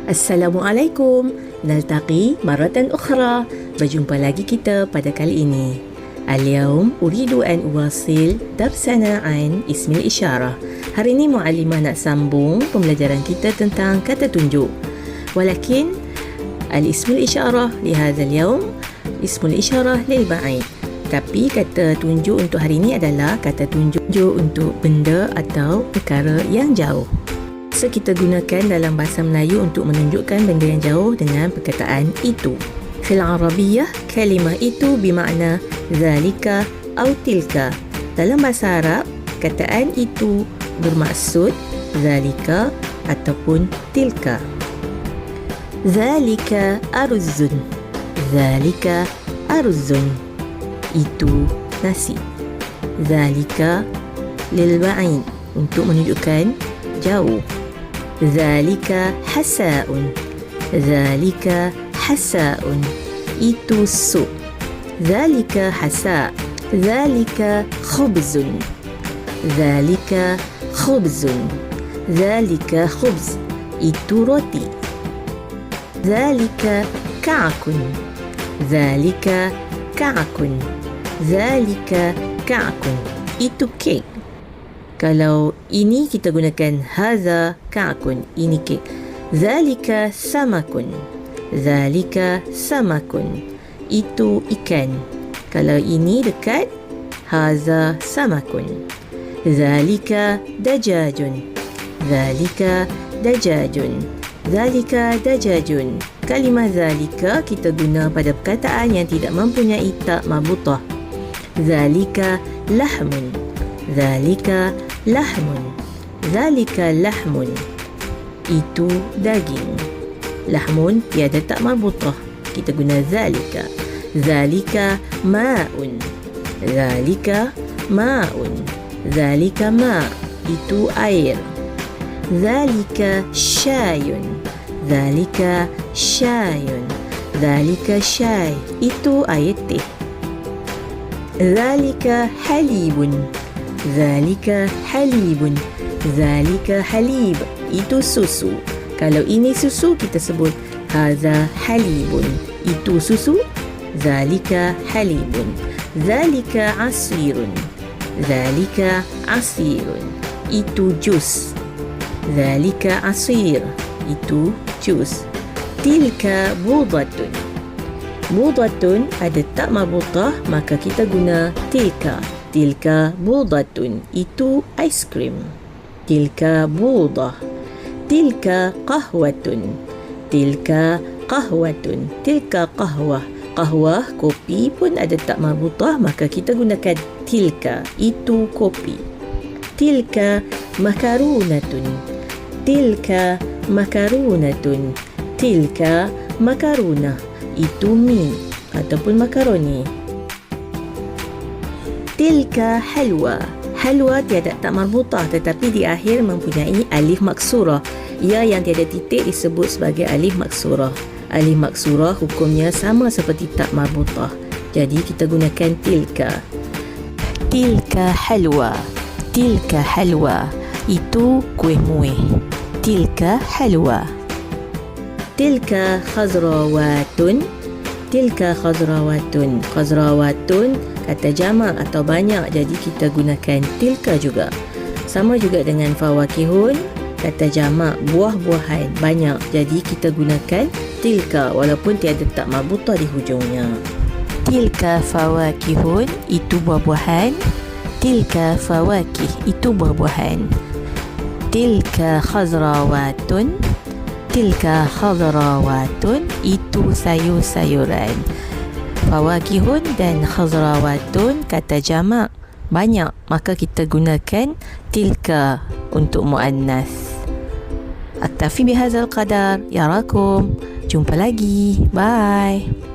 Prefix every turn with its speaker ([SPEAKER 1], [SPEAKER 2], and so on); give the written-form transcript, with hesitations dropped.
[SPEAKER 1] Assalamualaikum. Naltaqi maratan ukhra. Berjumpa lagi kita pada kali ini. Al-yawm uridu an uwasil darsana an ismil isyarah. Hari ini muallimah nak sambung pembelajaran kita tentang kata tunjuk. Walakin al-ismul isyarah li hadzal yawm ismul isyarah lil ba'id. Tapi kata tunjuk untuk hari ini adalah kata tunjuk untuk benda atau perkara yang jauh. So, kita gunakan dalam bahasa Melayu untuk menunjukkan benda yang jauh dengan perkataan itu. Fil Arabiyyah, kalimah itu bermakna zalika atau tilka. Dalam bahasa Arab, kataan itu bermaksud zalika ataupun tilka. Zalika aruzzun. Zalika aruzzun. Itu nasi. Zalika lil ba'id, untuk menunjukkan jauh. Zalika hasa'un. Zalika hasa'un. Itu sup. Zalika hasa'. Zalika khubzun. Zalika khubzun. Zalika khubz. Itu roti. Zalika ka'kun. Zalika ka'kun. Zalika ka'kun. Itu kek. Kalau ini kita gunakan haza ka'kun, ini kek. Zalika samakun. Zalika samakun. Itu ikan. Kalau ini dekat, haza samakun. Zalika dajajun. Zalika dajajun. Zalika dajajun. Kalimah zalika kita guna pada perkataan yang tidak mempunyai ta' marbutah. Zalika lahmun. Zalika lahmun. Zalika lahmun. Itu daging. Lahmun tiada tak marbutah. Kita guna zalika. Zalika ma'un. Zalika ma'un. Zalika ma'. Itu air. Zalika syayun. Zalika syayun. Zalika syay. Itu air teh. Zalika halibun. Zalika halibun. Zalika halib. Itu susu. Kalau ini susu, kita sebut haza halibun. Itu susu. Zalika halibun. Zalika asirun. Zalika asirun. Itu jus. Zalika asir. Itu jus. Tilka budatun. Budatun ada tak marbutah, maka kita guna tilka. Tilka budatun. Itu aiskrim. Tilka budah. Tilka qahwatun. Tilka qahwatun. Tilka qahwah. Qahwah, kopi pun ada tak marbutah, maka kita gunakan tilka. Itu kopi. Tilka makarunatun. Tilka makarunatun. Tilka makarunah. Itu mie ataupun makaroni. Tilka halwa. Halwa tiada tak marbutah, tetapi di akhir mempunyai alif maksurah. Ia yang tiada titik disebut sebagai alif maksurah. Alif maksurah hukumnya sama seperti tak marbutah. Jadi kita gunakan tilka. Tilka halwa. Tilka halwa. Itu kuih muih. Tilka halwa. Tilka khazrawatun. Tilka khazrawatun. Khazrawatun kata jamak atau banyak, jadi kita gunakan tilka juga. Sama juga dengan fawakihun, kata jamak buah-buahan banyak, jadi kita gunakan tilka walaupun tiada tak marbutah di hujungnya. Tilka fawakihun. Itu buah-buahan. Tilka fawakih. Itu buah-buahan. Tilka khazrawatun. Tilka khazrawatun. Itu sayur-sayuran. Fawakihun dan khazrawatun kata jamak banyak, maka kita gunakan tilka untuk muannas. Aktafi bihadzal qadar. Yarakum. Jumpa lagi. Bye.